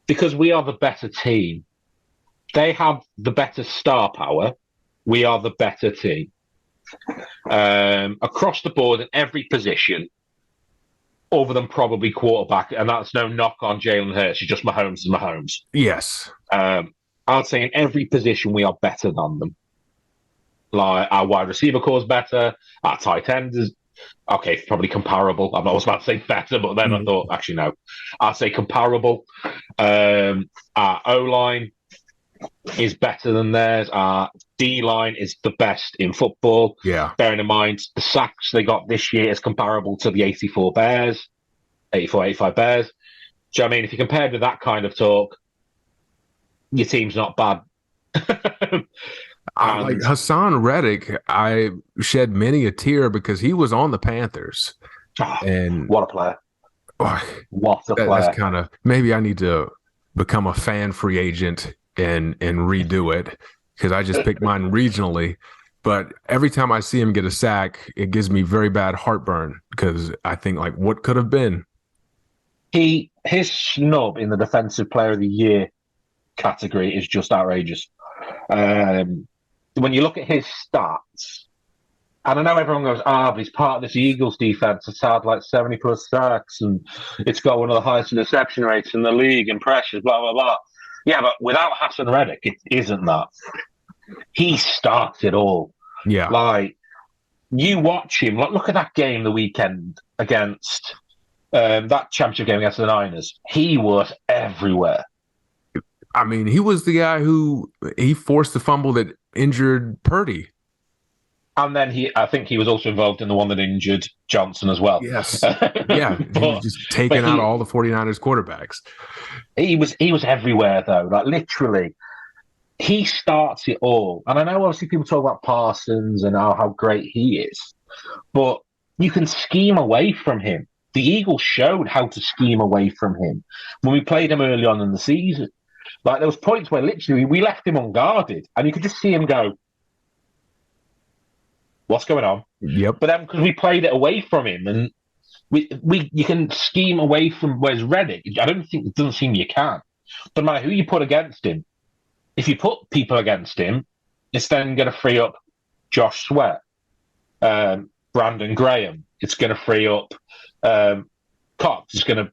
Because we are the better team. They have the better star power. We are the better team. Across the board in every position, other than probably quarterback, and that's no knock on Jalen Hurts. It's just Mahomes is Mahomes. Yes. I'd say in every position we are better than them. Like, our wide receiver core is better. Our tight end is okay, probably comparable. I was about to say better, but then I thought, actually, no. I'd say comparable. Our O-line is better than theirs. Our D-line is the best in football. Yeah. Bearing in mind, the sacks they got this year is comparable to the 85 Bears. Do you know what I mean? If you compared with that kind of talk, your team's not bad. Like Hassan Reddick, I shed many a tear because he was on the Panthers. And what a player. What a player. That's kind of, maybe I need to become a fan free agent and redo it, because I just picked mine regionally. But every time I see him get a sack, it gives me very bad heartburn, because I think, like, what could have been? He his snub in the Defensive Player of the Year category is just outrageous. When you look at his stats, and I know everyone goes, but he's part of this Eagles defense. It's had like 70 plus sacks, and it's got one of the highest interception rates in the league and pressures, blah, blah, blah. Yeah, but without Hassan Reddick, it isn't that. He starts it all. Yeah. Like, you watch him, like, look at that game the weekend against that championship game against the Niners. He was everywhere. I mean, he was the guy he forced the fumble that injured Purdy. And then I think he was also involved in the one that injured Johnson as well. Yes. Yeah. He was just taking out all the 49ers quarterbacks. He was everywhere, though. Like, literally, he starts it all. And I know, obviously, people talk about Parsons and how great he is. But you can scheme away from him. The Eagles showed how to scheme away from him when we played him early on in the season. Like, there was points where, literally, we left him unguarded. And you could just see him go, what's going on? Yep. But then because we played it away from him, and you can scheme away from where's Reddick. It doesn't seem you can. Doesn't matter who you put against him. If you put people against him, it's then going to free up Josh Sweat, Brandon Graham. It's going to free up Cox. It's going to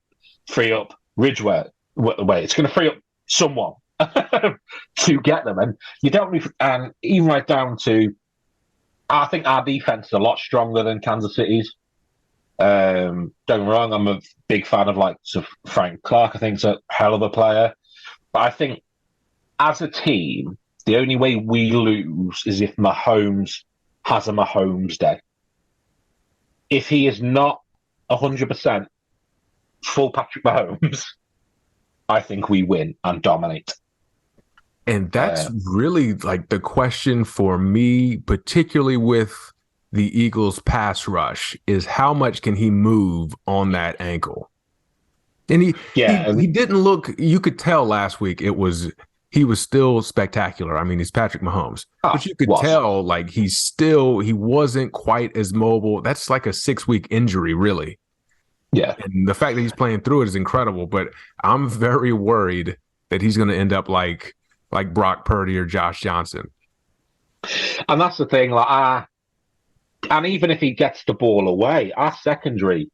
free up Ridgeway. It's going to free up someone to get them, and you don't. And even right down to, I think our defense is a lot stronger than Kansas City's. Don't get me wrong, I'm a big fan of Frank Clark. I think he's a hell of a player. But I think as a team, the only way we lose is if Mahomes has a Mahomes day. If he is not 100% full Patrick Mahomes, I think we win and dominate. And that's really like the question for me, particularly with the Eagles pass rush, is how much can he move on that ankle? And he didn't look, you could tell last week he was still spectacular. I mean, he's Patrick Mahomes, but you could tell like he wasn't quite as mobile. That's like a 6-week injury, really. Yeah. And the fact that he's playing through it is incredible, but I'm very worried that he's going to end up like Brock Purdy or Josh Johnson. And that's the thing, and even if he gets the ball away, our secondary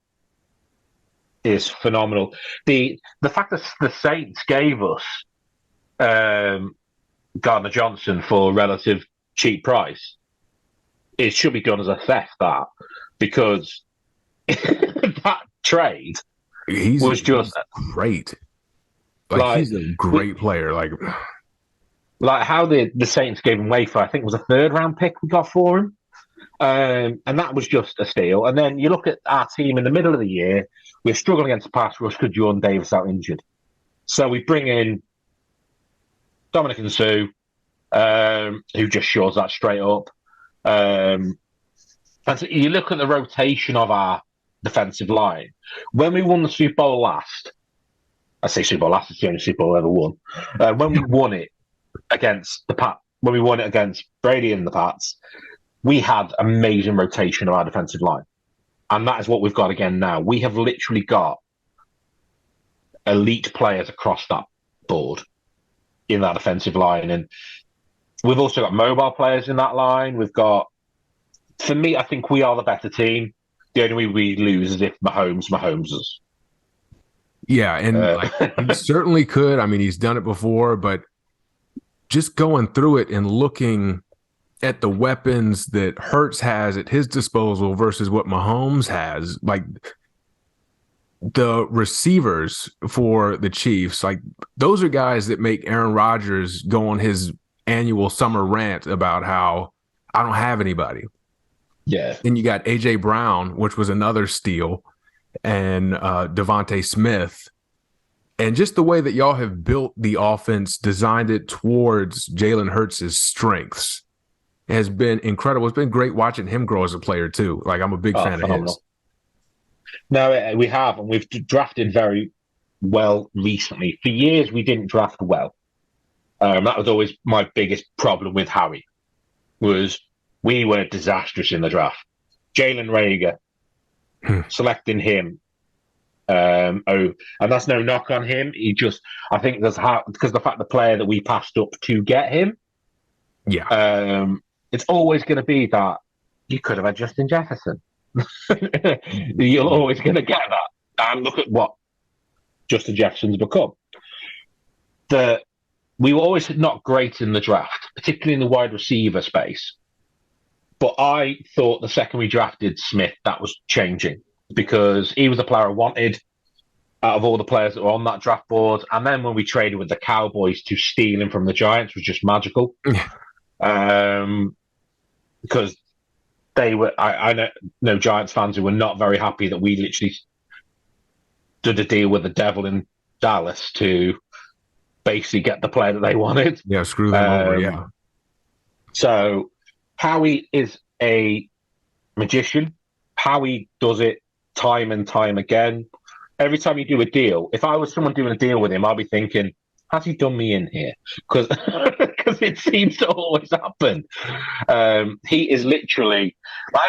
is phenomenal. The fact that the Saints gave us Gardner Johnson for a relative cheap price, it should be done as a theft, because that trade was just great. Like he's a great player. Like how the Saints gave him away for, I think it was a 3rd-round pick we got for him. And that was just a steal. And then you look at our team in the middle of the year, we're struggling against the pass rush because Jordan Davis out injured. So we bring in Dominic and Sue, who just shows that straight up. And so you look at the rotation of our defensive line. When we won the Super Bowl last, I say Super Bowl last, it's the only Super Bowl I ever won. When we won it against when we won it against Brady and the Pats, we had amazing rotation of our defensive line. And that is what we've got again now. We have literally got elite players across that board in that offensive line. And we've also got mobile players in that line. For me, I think we are the better team. The only way we lose is if Mahomes us. Yeah, and he certainly could. I mean, he's done it before, but just going through it and looking at the weapons that Hurts has at his disposal versus what Mahomes has, like the receivers for the Chiefs, like those are guys that make Aaron Rodgers go on his annual summer rant about how I don't have anybody. Yeah. Then you got A.J. Brown, which was another steal, and Devontae Smith. And just the way that y'all have built the offense, designed it towards Jalen Hurts' strengths, has been incredible. It's been great watching him grow as a player, too. Like, I'm a big fan of his. No, we have, and we've drafted very well recently. For years, we didn't draft well. That was always my biggest problem with Howie, was we were disastrous in the draft. Jalen Reagor, selecting him And that's no knock on him. I think because the fact the player that we passed up to get him, it's always going to be that you could have had Justin Jefferson. You're always going to get that. And look at what Justin Jefferson's become. We were always not great in the draft, particularly in the wide receiver space. But I thought the second we drafted Smith, that was changing, because he was the player I wanted out of all the players that were on that draft board. And then when we traded with the Cowboys to steal him from the Giants was just magical. Because they were, I know Giants fans who were not very happy that we literally did a deal with the devil in Dallas to basically get the player that they wanted. Yeah, screw them over, yeah. So Howie is a magician. Howie does it time and time again. Every time you do a deal, if I was someone doing a deal with him, I'll be thinking, has he done me in here? Because it seems to always happen. He is literally,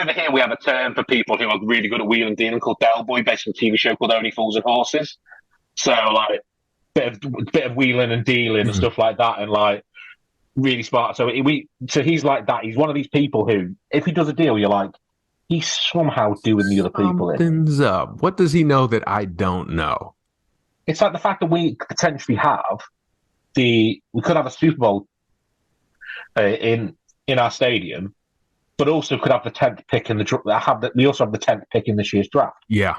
over here we have a term for people who are really good at wheeling and dealing called Del Boy, based on a TV show called Only Fools and Horses. So like bit of wheeling and dealing and stuff like that, and like really smart. So he's like that. He's one of these people who, if he does a deal, you're like, he's somehow doing the other people in. Something's up. What does he know that I don't know? It's like the fact that we could potentially we could have a Super Bowl in our stadium, but also could have the 10th pick in the draft. We also have the 10th pick in this year's draft. Yeah.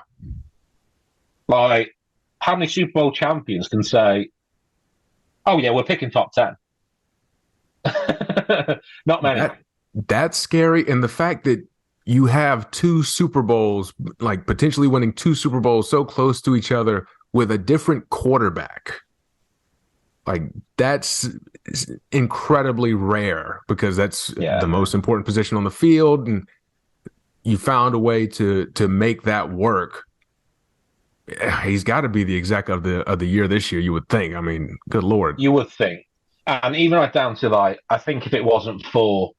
Like, how many Super Bowl champions can say, "Oh yeah, we're picking top 10"? Not many. That's scary, and the fact that you have two Super Bowls, like potentially winning two Super Bowls so close to each other with a different quarterback. Like, that's incredibly rare, because that's the most important position on the field, and you found a way to make that work. He's got to be the exec of the year this year, you would think. I mean, good Lord. You would think. And even right down to, like, I think if it wasn't for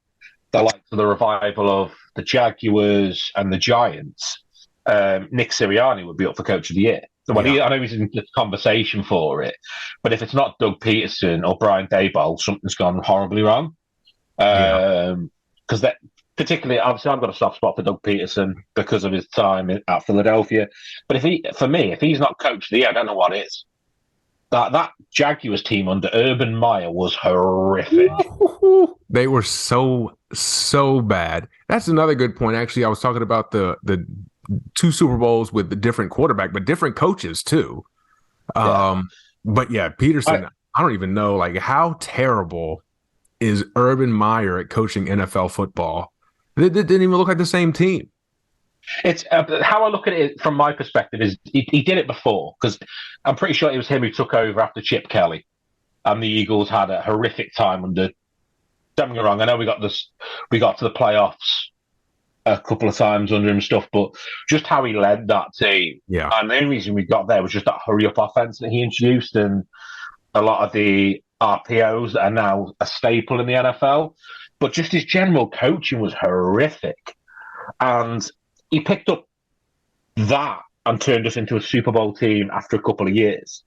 the revival of the Jaguars and the Giants, Nick Sirianni would be up for Coach of the Year. I know he's in the conversation for it, but if it's not Doug Peterson or Brian Daboll, something's gone horribly wrong. Because that, particularly, obviously, I've got a soft spot for Doug Peterson because of his time at Philadelphia. But if he's not Coach of the Year, I don't know what is. That Jaguars team under Urban Meyer was horrific. They were so bad. That's another good point. Actually, I was talking about the two Super Bowls with the different quarterback, but different coaches too. But yeah, Peterson, I don't even know, like, how terrible is Urban Meyer at coaching NFL football? They didn't even look like the same team. It's how I look at it from my perspective is he did it before, because I'm pretty sure it was him who took over after Chip Kelly, and the Eagles had a horrific time under. Don't get me wrong, I know we got to the playoffs a couple of times under him and stuff, but just how he led that team. Yeah. And the only reason we got there was just that hurry up offense that he introduced, and a lot of the RPOs that are now a staple in the NFL. But just his general coaching was horrific. And he picked up that and turned us into a Super Bowl team after a couple of years.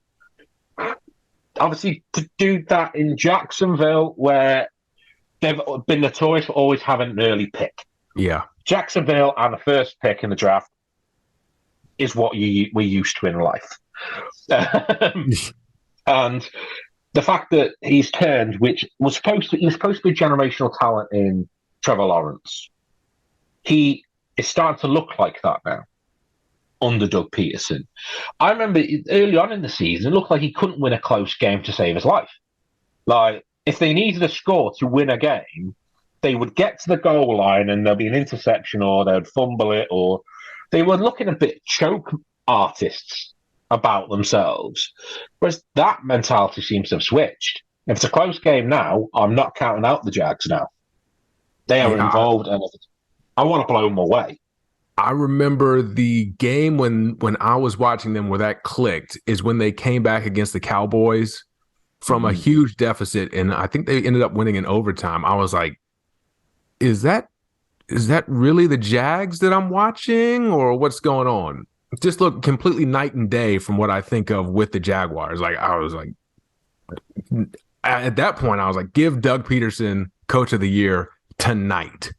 Obviously, to do that in Jacksonville, where they've been notorious for always having an early pick. Yeah. Jacksonville and the first pick in the draft is what we're used to in life. And the fact that he's turned, which was supposed to be a generational talent in Trevor Lawrence, he is starting to look like that now under Doug Peterson. I remember early on in the season, it looked like he couldn't win a close game to save his life. Like, if they needed a score to win a game, they would get to the goal line and there'll be an interception, or they would fumble it, or they were looking a bit choke artists about themselves. Whereas that mentality seems to have switched. If it's a close game now, I'm not counting out the Jags now. They are involved, and I want to blow them away. I remember the game when I was watching them where that clicked is when they came back against the Cowboys from a huge deficit, and I think they ended up winning in overtime. I was like, is that really the Jags that I'm watching, or what's going on? just look completely night and day from what I think of with the Jaguars. Like I was like, at that point, I was like, give Doug Peterson Coach of the Year tonight,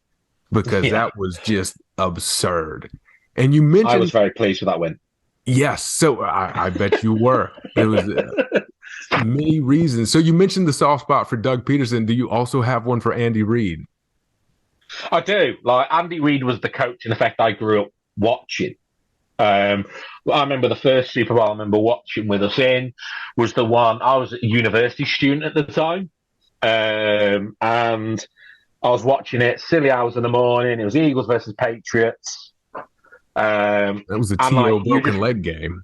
because that was just absurd. And you mentioned, I was very pleased with that win. Yes, so I bet you were. It was many reasons. So you mentioned the soft spot for Doug Peterson. Do you also have one for Andy Reid? I do. Like, Andy Reid was the coach, in effect, I grew up watching. I remember the first Super Bowl I remember watching with us in was the one. I was a university student at the time, and I was watching it silly hours in the morning. It was Eagles versus Patriots. That was a T.O. broken leg game.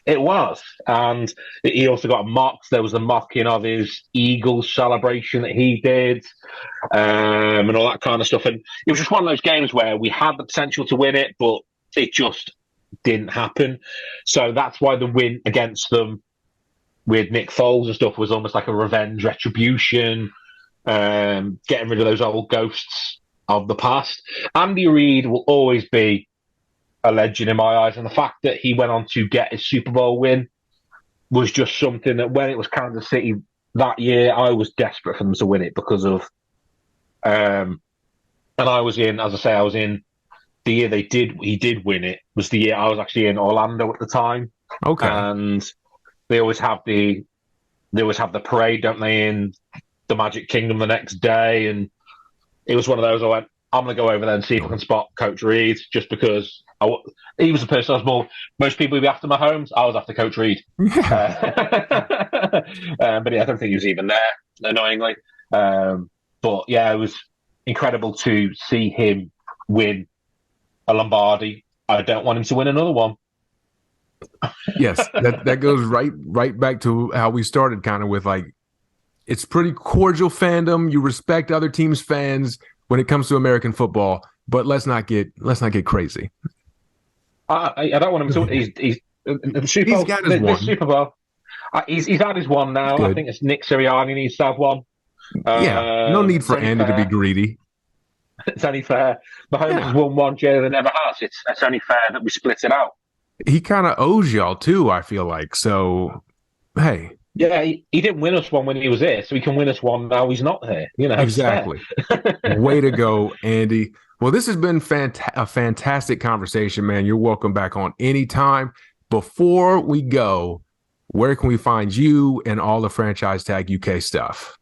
It was. And he also got mocked. There was a mocking of his Eagles celebration that he did, and all that kind of stuff. And it was just one of those games where we had the potential to win it, but it just didn't happen. So that's why the win against them with Nick Foles and stuff was almost like a revenge, retribution, getting rid of those old ghosts of the past. Andy Reid will always be a legend in my eyes, and the fact that he went on to get his Super Bowl win was just something that when it was Kansas City that year, I was desperate for them to win it because of, and I was in, as I say, I was in the year he did win it, was the year I was actually in Orlando at the time. Okay. And they always have the parade, don't they, in the Magic Kingdom the next day, and it was one of those I went, I'm going to go over there and see if I can spot Coach Reid, just because he was the person I was more. Most people would be after Mahomes. I was after Coach Reid. But yeah, I don't think he was even there, annoyingly. But yeah, it was incredible to see him win a Lombardi. I don't want him to win another one. Yes, that goes right back to how we started, kind of with like, it's pretty cordial fandom. You respect other teams' fans when it comes to American football, but let's not get crazy. I don't want him to. He's the Super Bowl. He's got his one. Super Bowl. He's had his one now. I think it's Nick Sirianni needs to have one. Yeah, no need for Andy to be greedy. It's only fair. Mahomes has won one, Jalen never has. It's only fair that we split it out. He kind of owes y'all too, I feel like. So, hey. Yeah, he didn't win us one when he was here, so he can win us one now he's not here. You know, exactly. Way to go, Andy. Well, this has been a fantastic conversation, man. You're welcome back on anytime. Before we go, where can we find you and all the Franchise Tag UK stuff?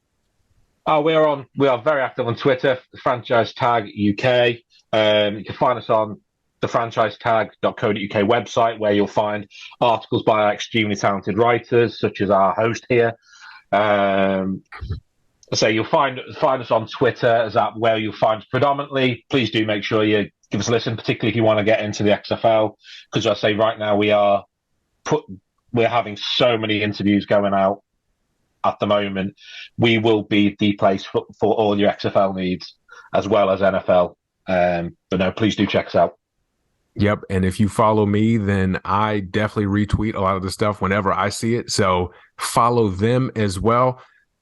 We are very active on Twitter, Franchise Tag UK. You can find us on the franchisetag.co.uk website, where you'll find articles by our extremely talented writers, such as our host here. So you'll find us on Twitter, as that where you'll find us predominantly. Please do make sure you give us a listen, particularly if you want to get into the XFL, because I say right now we're having so many interviews going out at the moment. We will be the place for all your XFL needs, as well as NFL. But no, please do check us out. Yep. And if you follow me, then I definitely retweet a lot of the stuff whenever I see it. So follow them as well.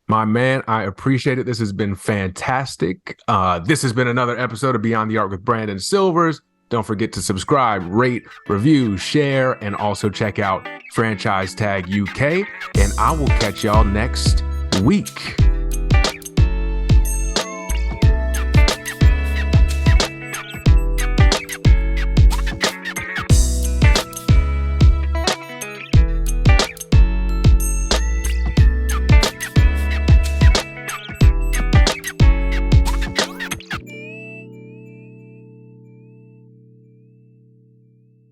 My man, I appreciate it. This has been fantastic. This has been another episode of Beyond the Arc with Brandon Silvers. Don't forget to subscribe, rate, review, share, and also check out Franchise Tag UK. And I will catch y'all next week.